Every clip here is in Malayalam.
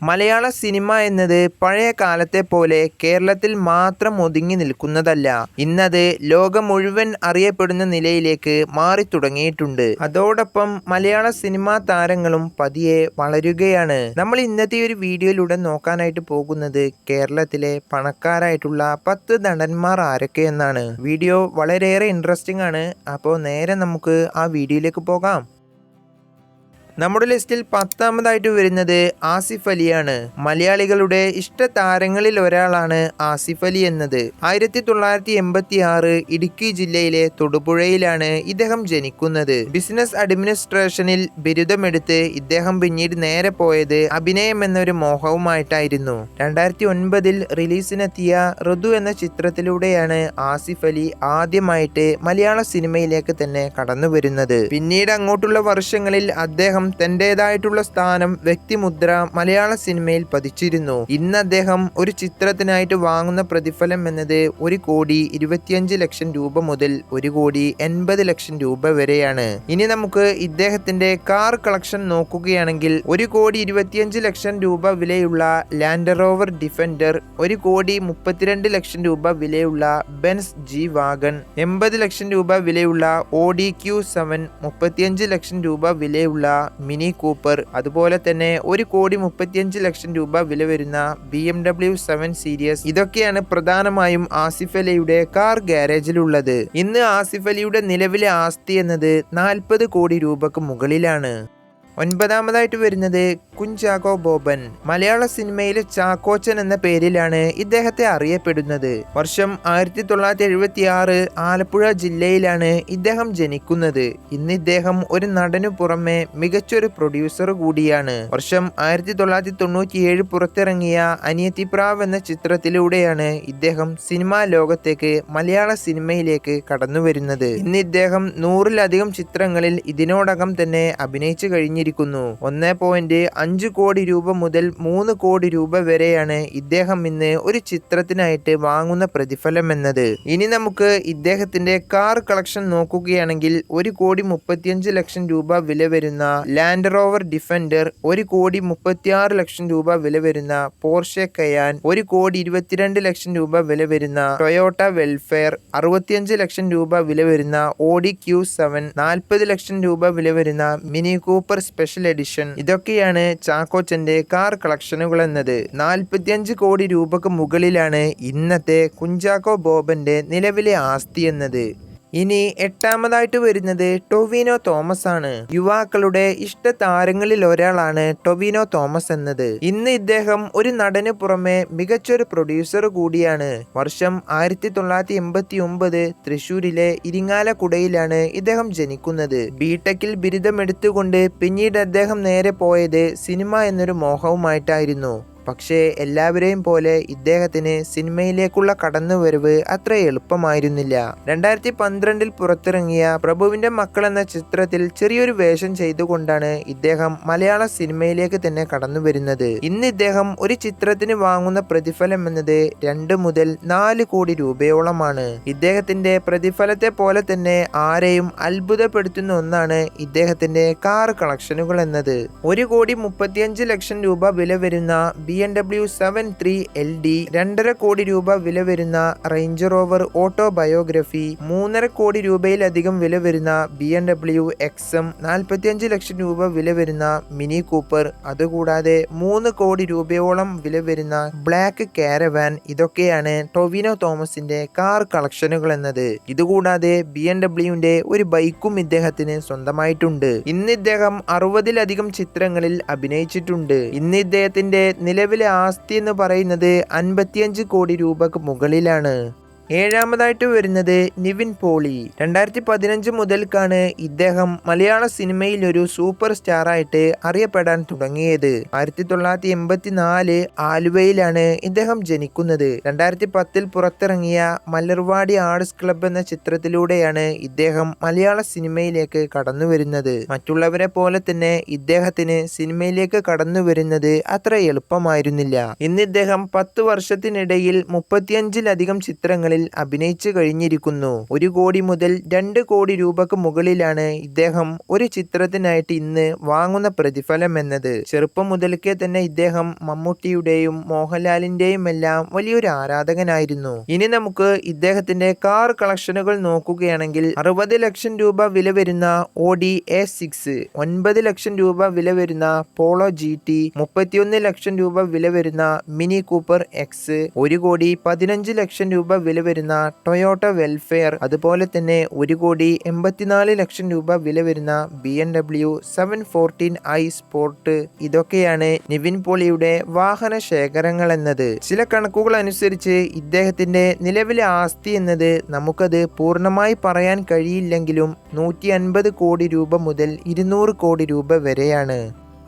മലയാള സിനിമ എന്നത് പഴയ കാലത്തെ പോലെ കേരളത്തിൽ മാത്രം ഒതുങ്ങി നിൽക്കുന്നതല്ല. ഇന്നത് ലോകം മുഴുവൻ അറിയപ്പെടുന്ന നിലയിലേക്ക് മാറി തുടങ്ങിയിട്ടുണ്ട്. അതോടൊപ്പം മലയാള സിനിമാ താരങ്ങളും പതിയെ വളരുകയാണ്. നമ്മൾ ഇന്നത്തെ ഒരു വീഡിയോയിലൂടെ നോക്കാനായിട്ട് പോകുന്നത് കേരളത്തിലെ പണക്കാരായിട്ടുള്ള 10 നടന്മാർ ആരൊക്കെയെന്നാണ്. വീഡിയോ വളരെയേറെ ഇൻട്രസ്റ്റിംഗ് ആണ്. അപ്പോൾ നേരെ നമുക്ക് ആ വീഡിയോയിലേക്ക് പോകാം. നമ്മുടെ ലിസ്റ്റിൽ 10ാമതായിട്ട് വരുന്നത് ആസിഫ് അലിയാണ്. മലയാളികളുടെ ഇഷ്ട താരങ്ങളിൽ ഒരാളാണ് ആസിഫ് അലി എന്നത്. 1986 ഇടുക്കി ജില്ലയിലെ തൊടുപുഴയിലാണ് ഇദ്ദേഹം ജനിക്കുന്നത്. ബിസിനസ് അഡ്മിനിസ്ട്രേഷനിൽ ബിരുദമെടുത്ത് ഇദ്ദേഹം പിന്നീട് നേരെ പോയത് അഭിനയം എന്നൊരു മോഹവുമായിട്ടായിരുന്നു. 2009 റിലീസിനെത്തിയ ഋതു എന്ന ചിത്രത്തിലൂടെയാണ് ആസിഫ് അലി ആദ്യമായിട്ട് മലയാള സിനിമയിലേക്ക് തന്നെ കടന്നു വരുന്നത്. പിന്നീട് അങ്ങോട്ടുള്ള വർഷങ്ങളിൽ അദ്ദേഹം തന്റേതായിട്ടുള്ള സ്ഥാനം, വ്യക്തിമുദ്ര മലയാള സിനിമയിൽ പതിച്ചിരുന്നു. ഇന്ന് അദ്ദേഹം ഒരു ചിത്രത്തിനായിട്ട് വാങ്ങുന്ന പ്രതിഫലം എന്നത് 1,25,00,000 രൂപ മുതൽ 1,80,00,000 രൂപ വരെയാണ്. ഇനി നമുക്ക് ഇദ്ദേഹത്തിന്റെ കാർ കളക്ഷൻ നോക്കുകയാണെങ്കിൽ 1,25,00,000 രൂപ വിലയുള്ള ലാൻഡ് റോവർ ഡിഫൻഡർ, 1,32,00,000 രൂപ വിലയുള്ള ബെൻസ് ജി വാഗൺ, 80,00,000 രൂപ വിലയുള്ള ഓഡി Q7, 35,00,000 രൂപ വിലയുള്ള മിനി കൂപ്പർ, അതുപോലെ തന്നെ 1,35,00,000 രൂപ വില വരുന്ന BMW 7 സീരീസ്. ഇതൊക്കെയാണ് പ്രധാനമായും ആസിഫ് അലിയുടെ കാർ ഗാരേജിലുള്ളത്. ഇന്ന് ആസിഫ് അലിയുടെ നിലവിലെ ആസ്തി എന്നത് 40 കോടി രൂപക്ക് മുകളിലാണ്. 9ാമതായിട്ട് വരുന്നത് കുഞ്ചാക്കോ ബോബൻ. മലയാള സിനിമയിലെ ചാക്കോച്ചൻ എന്ന പേരിലാണ് ഇദ്ദേഹത്തെ അറിയപ്പെടുന്നത്. വർഷം 1976 ആലപ്പുഴ ജില്ലയിലാണ് ഇദ്ദേഹം ജനിക്കുന്നത്. ഇന്ന് ഇദ്ദേഹം ഒരു നടനു പുറമെ മികച്ചൊരു പ്രൊഡ്യൂസർ കൂടിയാണ്. വർഷം 1997 പുറത്തിറങ്ങിയ അനിയത്തിപ്രാവ് എന്ന ചിത്രത്തിലൂടെയാണ് ഇദ്ദേഹം സിനിമാ ലോകത്തേക്ക്, മലയാള സിനിമയിലേക്ക് കടന്നു വരുന്നത്. ഇന്ന് ഇദ്ദേഹം 100-ലധികം ചിത്രങ്ങളിൽ ഇതിനോടകം തന്നെ അഭിനയിച്ചു കഴിഞ്ഞു. 1.5 കോടി രൂപ മുതൽ 3 കോടി രൂപ വരെയാണ് ഇദ്ദേഹം ഇന്ന് ഒരു ചിത്രത്തിനായിട്ട് വാങ്ങുന്ന പ്രതിഫലം എന്നത്. ഇനി നമുക്ക് ഇദ്ദേഹത്തിന്റെ കാർ കളക്ഷൻ നോക്കുകയാണെങ്കിൽ 1,35,00,000 രൂപ വില വരുന്ന ലാൻഡ് റോവർ ഡിഫൻഡർ, 1,36,00,000 രൂപ വില വരുന്ന പോർഷെ കയാൻ, 1,22,00,000 രൂപ വില വരുന്ന ടൊയോട്ട വെൽഫെയർ, 65,00,000 രൂപ വില വരുന്ന ഓഡി Q7, 40,00,000 രൂപ വില വരുന്ന മിനി കൂപ്പർ സ്പെഷ്യൽ എഡിഷൻ. ഇതൊക്കെയാണ് ചാക്കോച്ചന്റെ കാർ കളക്ഷനുകൾ എന്നത്. 45 കോടി രൂപക്ക് മുകളിലാണ് ഇന്നത്തെ കുഞ്ചാക്കോ ബോബന്റെ നിലവിലെ ആസ്തി എന്നത്. ഇനി 8ാമതായിട്ട് വരുന്നത് ടൊവിനോ തോമസ് ആണ്. യുവാക്കളുടെ ഇഷ്ട താരങ്ങളിൽ ഒരാളാണ് ടൊവിനോ തോമസ് എന്നത്. ഇന്ന് ഇദ്ദേഹം ഒരു നടന് പുറമെ മികച്ചൊരു പ്രൊഡ്യൂസർ കൂടിയാണ്. വർഷം 1989 തൃശ്ശൂരിലെ ഇരിങ്ങാലക്കുടയിലാണ് ഇദ്ദേഹം ജനിക്കുന്നത്. ബിടെക്കിൽ ബിരുദമെടുത്തുകൊണ്ട് പിന്നീട് അദ്ദേഹം നേരെ പോയത് സിനിമ എന്നൊരു മോഹവുമായിട്ടായിരുന്നു. പക്ഷേ എല്ലാവരെയും പോലെ ഇദ്ദേഹത്തിന് സിനിമയിലേക്കുള്ള കടന്നുവരവ് അത്ര എളുപ്പമായിരുന്നില്ല. 2012 പുറത്തിറങ്ങിയ പ്രഭുവിന്റെ മക്കൾ എന്ന ചിത്രത്തിൽ ചെറിയൊരു വേഷം ചെയ്തുകൊണ്ടാണ് ഇദ്ദേഹം മലയാള സിനിമയിലേക്ക് തന്നെ കടന്നു വരുന്നത്. ഇന്ന് ഇദ്ദേഹം ഒരു ചിത്രത്തിന് വാങ്ങുന്ന പ്രതിഫലം എന്നത് 2 മുതൽ 4 കോടി രൂപയോളമാണ്. ഇദ്ദേഹത്തിന്റെ പ്രതിഫലത്തെ പോലെ തന്നെ ആരെയും അത്ഭുതപ്പെടുത്തുന്ന ഒന്നാണ് ഇദ്ദേഹത്തിന്റെ കാർ കളക്ഷനുകൾ എന്നത്. 1,35,00,000 രൂപ വില വരുന്ന BMW 7 3LD, 2.5 കോടി രൂപ വില വരുന്ന റേഞ്ച് റോവർ ഓട്ടോ ബയോഗ്രഫി, 3.5 കോടി രൂപയിലധികം വില വരുന്ന BMW XM, 45,00,000 രൂപ വില വരുന്ന മിനി കൂപ്പർ, അതുകൂടാതെ 3 കോടി രൂപയോളം വില വരുന്ന ബ്ലാക്ക് കാരവാൻ. ഇതൊക്കെയാണ് ടൊവിനോ തോമസിന്റെ കാർ കളക്ഷനുകൾ എന്നത്. ഇതുകൂടാതെ BMWന്റെ ഒരു ബൈക്കും ഇദ്ദേഹത്തിന് സ്വന്തമായിട്ടുണ്ട്. ഇന്ന് ഇദ്ദേഹം 60-ലധികം ചിത്രങ്ങളിൽ അഭിനയിച്ചിട്ടുണ്ട്. ഇന്ന് ഇദ്ദേഹത്തിന്റെ നിലവിലെ ആസ്തി എന്ന് പറയുന്നത് 55 കോടി രൂപക്ക് മുകളിലാണ്. 7ാമതായിട്ട് വരുന്നത് നിവിൻ പോളി. 2015 മുതൽക്കാണ് ഇദ്ദേഹം മലയാള സിനിമയിൽ ഒരു സൂപ്പർ സ്റ്റാർ ആയിട്ട് അറിയപ്പെടാൻ തുടങ്ങിയത്. 1984 ആലുവയിലാണ് ഇദ്ദേഹം ജനിക്കുന്നത്. 2010 പുറത്തിറങ്ങിയ മലർവാടി ആർട്സ് ക്ലബ് എന്ന ചിത്രത്തിലൂടെയാണ് ഇദ്ദേഹം മലയാള സിനിമയിലേക്ക് കടന്നു വരുന്നത്. മറ്റുള്ളവരെ പോലെ തന്നെ ഇദ്ദേഹത്തിന് സിനിമയിലേക്ക് കടന്നു വരുന്നത് അത്ര എളുപ്പമായിരുന്നില്ല. ഇന്ന് ഇദ്ദേഹം 10 വർഷത്തിനിടയിൽ 35-ലധികം ചിത്രങ്ങളിൽ ചിത്രങ്ങളിൽ അഭിനയിച്ചു കഴിഞ്ഞിരിക്കുന്നു. 1 കോടി മുതൽ 2 കോടി രൂപക്ക് മുകളിലാണ് ഇദ്ദേഹം ഒരു ചിത്രത്തിനായിട്ട് ഇന്ന് വാങ്ങുന്ന പ്രതിഫലം എന്നത്. ചെറുപ്പം മുതൽക്കേ തന്നെ ഇദ്ദേഹം മമ്മൂട്ടിയുടെയും മോഹൻലാലിന്റെയും എല്ലാം വലിയൊരു ആരാധകനായിരുന്നു. ഇനി നമുക്ക് ഇദ്ദേഹത്തിന്റെ കാർ കളക്ഷനുകൾ നോക്കുകയാണെങ്കിൽ 60 ലക്ഷം രൂപ വില വരുന്ന ഓഡി A6, 9 ലക്ഷം രൂപ വില വരുന്ന പോളോ GT, 31 ലക്ഷം രൂപ വില വരുന്ന മിനി കൂപ്പർ എക്സ്, 1 കോടി 15 ലക്ഷം രൂപ വില വരുന്ന ടൊയോട്ട വെൽഫെയർ, അതുപോലെ തന്നെ 1 കോടി 84 ലക്ഷം രൂപ വില വരുന്ന BMW 714i സ്പോർട്ട്. ഇതൊക്കെയാണ് നിവിൻ പോളിയുടെ വാഹന ശേഖരങ്ങൾ എന്നത്. ചില കണക്കുകൾ അനുസരിച്ച് ഇദ്ദേഹത്തിന്റെ നിലവിലെ ആസ്തി എന്നത് നമുക്കത് പൂർണ്ണമായി പറയാൻ കഴിയില്ലെങ്കിലും 150 കോടി രൂപ മുതൽ 200 കോടി രൂപ വരെയാണ്.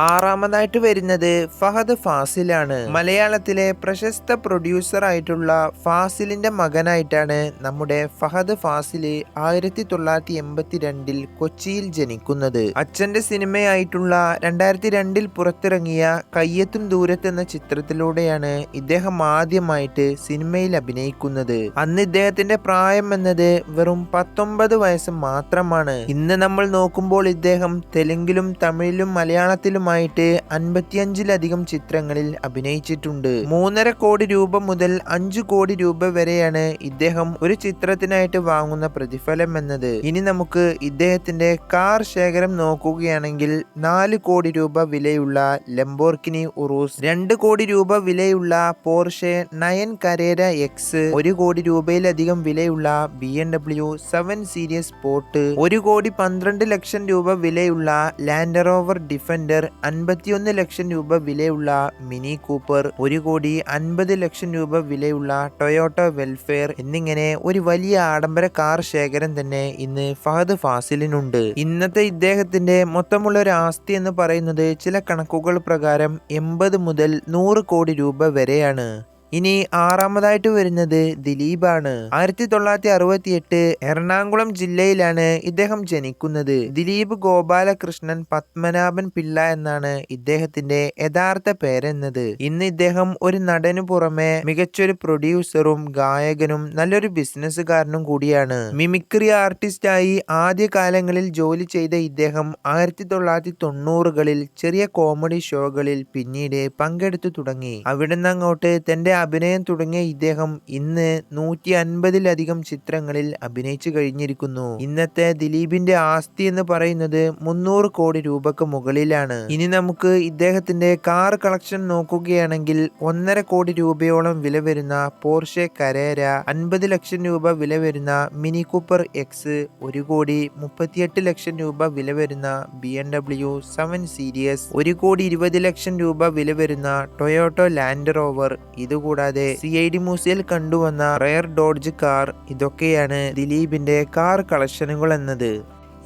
ആറാമതായിട്ട് വരുന്നത് ഫഹദ് ഫാസിലാണ്. മലയാളത്തിലെ പ്രശസ്ത പ്രൊഡ്യൂസർ ആയിട്ടുള്ള ഫാസിലിന്റെ മകനായിട്ടാണ് നമ്മുടെ ഫഹദ് ഫാസില് 1982 കൊച്ചിയിൽ ജനിക്കുന്നത്. അച്ഛന്റെ സിനിമയായിട്ടുള്ള 2002 പുറത്തിറങ്ങിയ കയ്യെത്തും ദൂരത്ത് എന്ന ചിത്രത്തിലൂടെയാണ് ഇദ്ദേഹം ആദ്യമായിട്ട് സിനിമയിൽ അഭിനയിക്കുന്നത്. അന്ന് ഇദ്ദേഹത്തിന്റെ പ്രായം എന്നത് വെറും 19 വയസ്സ് മാത്രമാണ്. ഇന്ന് നമ്മൾ നോക്കുമ്പോൾ ഇദ്ദേഹം തെലുങ്കിലും തമിഴിലും മലയാളത്തിലും ായിട്ട് 55ലധികം ചിത്രങ്ങളിൽ അഭിനയിച്ചിട്ടുണ്ട്. 3.5 കോടി രൂപ മുതൽ 5 കോടി രൂപ വരെയാണ് ഇദ്ദേഹം ഒരു ചിത്രത്തിനായിട്ട് വാങ്ങുന്ന പ്രതിഫലം എന്നത്. ഇനി നമുക്ക് ഇദ്ദേഹത്തിന്റെ കാർ ശേഖരം നോക്കുകയാണെങ്കിൽ 4 കോടി രൂപ വിലയുള്ള ലംബോർഗിനി ഉറൂസ്, 2 കോടി രൂപ വിലയുള്ള പോർഷെ 9 കരേര എക്സ്, 1 കോടി രൂപയിലധികം വിലയുള്ള BMW 7 സീരീസ് സ്പോർട്ട്, 1 കോടി 12 ലക്ഷം രൂപ വിലയുള്ള ലാൻഡ് റോവർ ഡിഫൻഡർ, 51 ലക്ഷം രൂപ വിലയുള്ള മിനി കൂപ്പർ, 1 കോടി 50 ലക്ഷം രൂപ വിലയുള്ള ടൊയോട്ട വെൽഫെയർ എന്നിങ്ങനെ ഒരു വലിയ ആഡംബര കാർ ശേഖരം തന്നെ ഇന്ന് ഫഹദ് ഫാസിലിനുണ്ട്. ഇന്നത്തെ ഇദ്ദേഹത്തിന്റെ മൊത്തമുള്ള ഒരു ആസ്തി എന്ന് പറയുന്നത് ചില കണക്കുകൾ പ്രകാരം 80 മുതൽ 100 കോടി രൂപ വരെയാണ്. ഇനി ആറാമതായിട്ട് വരുന്നത് ദിലീപാണ്. 1968 എറണാകുളം ജില്ലയിലാണ് ഇദ്ദേഹം ജനിക്കുന്നത്. ദിലീപ് ഗോപാലകൃഷ്ണൻ പത്മനാഭൻ പിള്ള എന്നാണ് ഇദ്ദേഹത്തിന്റെ യഥാർത്ഥ പേരെന്നത്. ഇന്ന് ഇദ്ദേഹം ഒരു നടനു പുറമെ മികച്ചൊരു പ്രൊഡ്യൂസറും ഗായകനും നല്ലൊരു ബിസിനസ്സുകാരനും കൂടിയാണ്. മിമിക്രി ആർട്ടിസ്റ്റായി ആദ്യ കാലങ്ങളിൽ ജോലി ചെയ്ത ഇദ്ദേഹം 1990കളിൽ ചെറിയ കോമഡി ഷോകളിൽ പിന്നീട് പങ്കെടുത്തു തുടങ്ങി. അവിടുന്ന് അങ്ങോട്ട് തന്റെ അഭിനയം തുടങ്ങിയ ഇദ്ദേഹം ഇന്ന് 150ലധികം ചിത്രങ്ങളിൽ അഭിനയിച്ചു കഴിഞ്ഞിരിക്കുന്നു. ഇന്നത്തെ ദിലീപിന്റെ ആസ്തി എന്ന് പറയുന്നത് 300 കോടി രൂപക്ക് മുകളിലാണ്. ഇനി നമുക്ക് ഇദ്ദേഹത്തിന്റെ കാർ കളക്ഷൻ നോക്കുകയാണെങ്കിൽ 1.5 കോടി രൂപയോളം വില വരുന്ന പോർഷെ കരേര, 50 ലക്ഷം രൂപ വില വരുന്ന മിനി കൂപ്പർ എക്സ്, 1 കോടി 38 ലക്ഷം രൂപ വില വരുന്ന BMW 7 സീരീസ്, 1 കോടി 20 ലക്ഷം രൂപ വില വരുന്ന ടൊയോട്ടോ ലാൻഡ് റോവർ, ഇതുകൂടാതെ CID മ്യൂസിയത്തിൽ കണ്ടുവന്ന റെയർ ഡോഡ്ജ് കാർ. ഇതൊക്കെയാണ് ദിലീപിന്റെ കാർ കളക്ഷനുകൾ എന്നത്.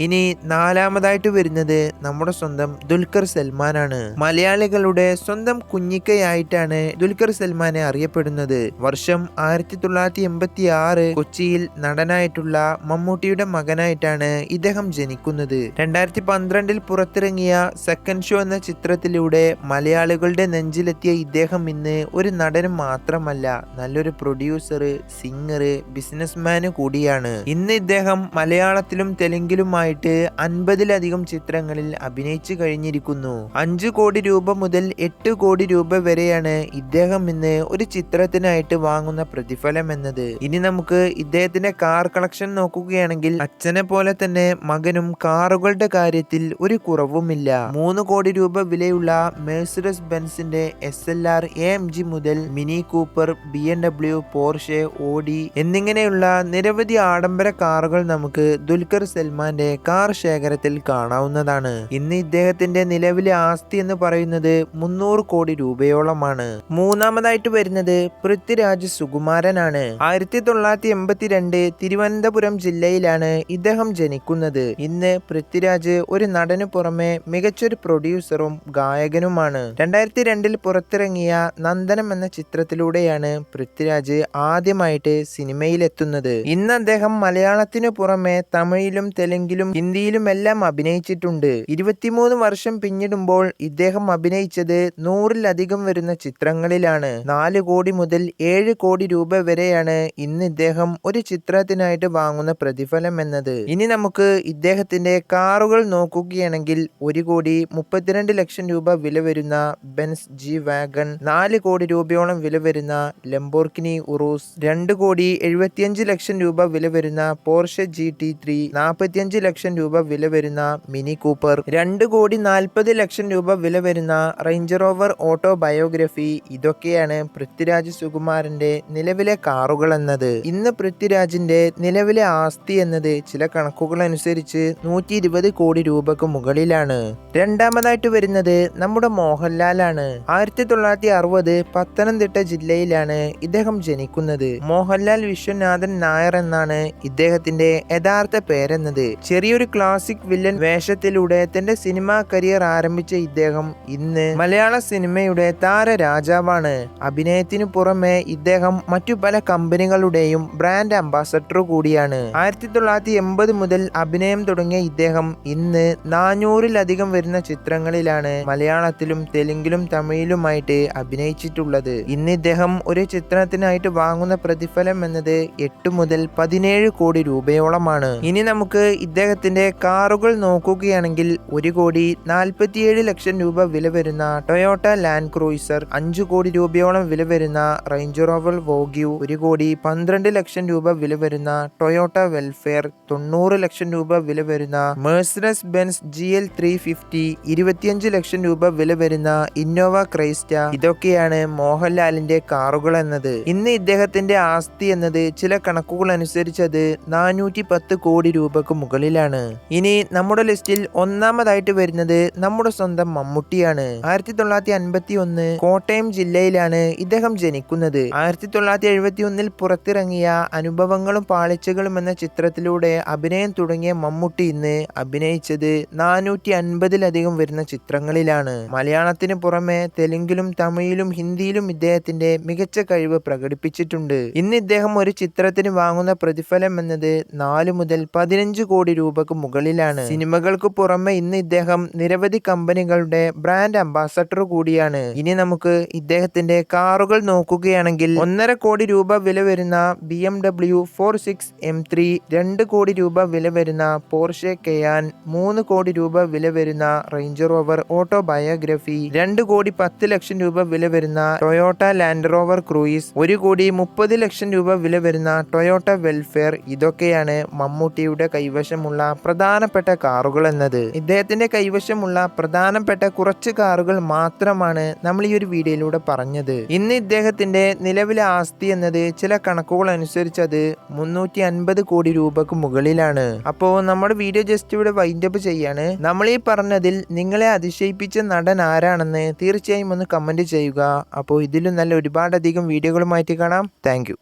ഇനി നാലാമതായിട്ട് വരുന്നത് നമ്മുടെ സ്വന്തം ദുൽഖർ സൽമാനാണ്. മലയാളികളുടെ സ്വന്തം കുഞ്ഞിക്കയായിട്ടാണ് ദുൽഖർ സൽമാനെ അറിയപ്പെടുന്നത്. വർഷം 1986 കൊച്ചിയിൽ നടനായിട്ടുള്ള മമ്മൂട്ടിയുടെ മകനായിട്ടാണ് ഇദ്ദേഹം ജനിക്കുന്നത്. 2012 പുറത്തിറങ്ങിയ സെക്കൻഡ് ഷോ എന്ന ചിത്രത്തിലൂടെ മലയാളികളുടെ നെഞ്ചിലെത്തിയ ഇദ്ദേഹം ഇന്ന് ഒരു നടൻ മാത്രമല്ല, നല്ലൊരു പ്രൊഡ്യൂസർ, സിംഗർ, ബിസിനസ്മാന് കൂടിയാണ്. ഇന്ന് ഇദ്ദേഹം മലയാളത്തിലും തെലുങ്കിലുമായി 50ലധികം ചിത്രങ്ങളിൽ അഭിനയിച്ചു കഴിഞ്ഞിരിക്കുന്നു. 5 കോടി രൂപ മുതൽ 8 കോടി രൂപ വരെയാണ് ഇദ്ദേഹം ഇന്ന് ഒരു ചിത്രത്തിനായിട്ട് വാങ്ങുന്ന പ്രതിഫലം എന്നത്. ഇനി നമുക്ക് ഇദ്ദേഹത്തിന്റെ കാർ കളക്ഷൻ നോക്കുകയാണെങ്കിൽ അച്ഛനെ പോലെ തന്നെ മകനും കാറുകളുടെ കാര്യത്തിൽ ഒരു കുറവുമില്ല. 3 കോടി രൂപ വിലയുള്ള മെഴ്സിഡസ് ബെൻസിന്റെ SLR AMG മുതൽ Mini Cooper, BMW, Porsche, Audi എന്നിങ്ങനെയുള്ള നിരവധി ആഡംബര കാറുകൾ നമുക്ക് ദുൽഖർ സൽമാന്റെ കാർ ശേഖരത്തിൽ കാണാവുന്നതാണ്. ഇന്ന് ഇദ്ദേഹത്തിന്റെ നിലവിലെ ആസ്തി എന്ന് പറയുന്നത് 300 കോടി രൂപയോളമാണ്. മൂന്നാമതായിട്ട് വരുന്നത് പൃഥ്വിരാജ് സുകുമാരനാണ്. 1982 തിരുവനന്തപുരം ജില്ലയിലാണ് ഇദ്ദേഹം ജനിക്കുന്നത്. ഇന്ന് പൃഥ്വിരാജ് ഒരു നടനു പുറമെ മികച്ചൊരു പ്രൊഡ്യൂസറും ഗായകനുമാണ്. 2002 പുറത്തിറങ്ങിയ നന്ദനം എന്ന ചിത്രത്തിലൂടെയാണ് പൃഥ്വിരാജ് ആദ്യമായിട്ട് സിനിമയിലെത്തുന്നത്. ഇന്ന് അദ്ദേഹം മലയാളത്തിനു പുറമെ തമിഴിലും തെലുങ്കിലും തമിഴിലും ഹിന്ദിയിലുമെല്ലാം അഭിനയിച്ചിട്ടുണ്ട്. 23 വർഷം പിന്നിടുമ്പോൾ ഇദ്ദേഹം അഭിനയിച്ചത് 100-ലധികം വരുന്ന ചിത്രങ്ങളിലാണ്. 4 കോടി മുതൽ 7 കോടി രൂപ വരെയാണ് ഇന്ന് ഇദ്ദേഹം ഒരു ചിത്രത്തിനായിട്ട് വാങ്ങുന്ന പ്രതിഫലം എന്നത്. ഇനി നമുക്ക് ഇദ്ദേഹത്തിന്റെ കാറുകൾ നോക്കുകയാണെങ്കിൽ 1,32 ലക്ഷം രൂപ വില വരുന്ന ബെൻസ് ജി വാഗൺ, 4 കോടി രൂപയോളം വില വരുന്ന ലംബോർഗിനി ഉറൂസ്, 2,75 ലക്ഷം രൂപ വില വരുന്ന പോർഷെ GT3, 45 ലക്ഷം രൂപ വില വരുന്ന മിനി കൂപ്പർ, 2,40 ലക്ഷം രൂപ വില വരുന്ന റേഞ്ച് റോവർ ഓട്ടോ ബയോഗ്രഫി. ഇതൊക്കെയാണ് പൃഥ്വിരാജ് സുകുമാരന്റെ നിലവിലെ കാറുകൾ എന്നത്. ഇന്ന് പൃഥ്വിരാജിന്റെ നിലവിലെ ആസ്തി എന്നത് ചില കണക്കുകൾ അനുസരിച്ച് 120 കോടി രൂപക്ക് മുകളിലാണ്. രണ്ടാമതായിട്ട് വരുന്നത് നമ്മുടെ മോഹൻലാലാണ്. 1960 പത്തനംതിട്ട ജില്ലയിലാണ് ഇദ്ദേഹം ജനിക്കുന്നത്. മോഹൻലാൽ വിശ്വനാഥൻ നായർ എന്നാണ് ഇദ്ദേഹത്തിന്റെ യഥാർത്ഥ പേരെന്നത്. ചെറിയൊരു ക്ലാസിക് വില്ലൻ വേഷത്തിലൂടെ തന്റെ സിനിമാ കരിയർ ആരംഭിച്ച ഇദ്ദേഹം ഇന്ന് മലയാള സിനിമയുടെ താരരാജാവാണ്. അഭിനയത്തിനു പുറമെ ഇദ്ദേഹം മറ്റു പല കമ്പനികളുടെയും ബ്രാൻഡ് അംബാസഡർ കൂടിയാണ്. 1980 മുതൽ അഭിനയം തുടങ്ങിയ ഇദ്ദേഹം ഇന്ന് 400-ലധികം വരുന്ന ചിത്രങ്ങളിലാണ് മലയാളത്തിലും തെലുങ്കിലും തമിഴിലുമായിട്ട് അഭിനയിച്ചിട്ടുള്ളത്. ഇന്ന് ഇദ്ദേഹം ഒരു ചിത്രത്തിനായിട്ട് വാങ്ങുന്ന പ്രതിഫലം എന്നത് 8 മുതൽ 17 കോടി രൂപയോളമാണ്. ഇനി നമുക്ക് ഇദ്ദേഹത്തിന്റെ കാറുകൾ നോക്കുകയാണെങ്കിൽ 1,47 ലക്ഷം രൂപ വില വരുന്ന ടൊയോട്ട ലാൻഡ് ക്രൂയിസർ, 5 കോടി രൂപയോളം വില വരുന്ന റേഞ്ച് റോവർ വോഗ്യു, 1,12 ലക്ഷം രൂപ വില വരുന്ന ടൊയോട്ട വെൽഫെയർ, 90 ലക്ഷം രൂപ വില വരുന്ന മെഴ്സിഡസ് ബെൻസ് GL 350, 25 ലക്ഷം രൂപ വില വരുന്ന ഇന്നോവ ക്രൈസ്റ്റ. ഇതൊക്കെയാണ് മോഹൻലാലിന്റെ കാറുകൾ എന്നത്. ഇന്ന് ഇദ്ദേഹത്തിന്റെ ആസ്തി എന്നത് ചില കണക്കുകൾ അനുസരിച്ച് അത് 410 കോടി രൂപക്ക് മുകളിലാണ്. ഇനി നമ്മുടെ ലിസ്റ്റിൽ ഒന്നാമതായിട്ട് വരുന്നത് നമ്മുടെ സ്വന്തം മമ്മൂട്ടിയാണ്. 1951 കോട്ടയം ജില്ലയിലാണ് ഇദ്ദേഹം ജനിക്കുന്നത്. 1971 പുറത്തിറങ്ങിയ അനുഭവങ്ങളും പാളിച്ചകളും എന്ന ചിത്രത്തിലൂടെ അഭിനയം തുടങ്ങിയ മമ്മൂട്ടി ഇന്ന് അഭിനയിച്ചത് 450-ലധികം വരുന്ന ചിത്രങ്ങളിലാണ്. മലയാളത്തിന് പുറമെ തെലുങ്കിലും തമിഴിലും ഹിന്ദിയിലും ഇദ്ദേഹത്തിന്റെ മികച്ച കഴിവ് പ്രകടിപ്പിച്ചിട്ടുണ്ട്. ഇന്ന് ഇദ്ദേഹം ഒരു ചിത്രത്തിന് വാങ്ങുന്ന പ്രതിഫലം എന്നത് 4 മുതൽ 15 കോടി രൂപക്ക് മുകളിലാണ്. സിനിമകൾക്ക് പുറമെ ഇന്ന് ഇദ്ദേഹം നിരവധി കമ്പനികളുടെ ബ്രാൻഡ് അംബാസഡർ കൂടിയാണ്. ഇനി നമുക്ക് ഇദ്ദേഹത്തിന്റെ കാറുകൾ നോക്കുകയാണെങ്കിൽ 1.5 കോടി രൂപ വില വരുന്ന BMW 46 M3, 2 കോടി രൂപ വില വരുന്ന പോർഷെ കയാൻ, 3 കോടി രൂപ വില വരുന്ന റേഞ്ച് റോവർ ഓട്ടോ ബയോഗ്രഫി, 2,10 ലക്ഷം രൂപ വില വരുന്ന ടൊയോട്ട ലാൻഡ് റോവർ ക്രൂയിസ്, 1,30 ലക്ഷം രൂപ വില വരുന്ന ടൊയോട്ട വെൽഫെയർ. ഇതൊക്കെയാണ് മമ്മൂട്ടിയുടെ കൈവശമുള്ള പ്രധാനപ്പെട്ട കാറുകൾ എന്നത്. ഇദ്ദേഹത്തിന്റെ കൈവശമുള്ള പ്രധാനപ്പെട്ട കുറച്ച് കാറുകൾ മാത്രമാണ് നമ്മൾ ഈ ഒരു വീഡിയോയിലൂടെ പറഞ്ഞത്. ഇന്ന് ഇദ്ദേഹത്തിന്റെ നിലവിലെ ആസ്തി എന്നത് ചില കണക്കുകൾ അനുസരിച്ച് അത് 350 കോടി രൂപക്ക് മുകളിലാണ്. അപ്പോൾ നമ്മുടെ വീഡിയോ ജസ്റ്റ് ഇവിടെ വൈൻഡപ്പ് ചെയ്യാണ്. നമ്മൾ ഈ പറഞ്ഞതിൽ നിങ്ങളെ അതിശയിപ്പിച്ച നടൻ ആരാണെന്ന് തീർച്ചയായും ഒന്ന് കമന്റ് ചെയ്യുക. അപ്പോൾ ഇതിലും നല്ല ഒരുപാടധികം വീഡിയോകളുമായിട്ട് കാണാം. Thank you.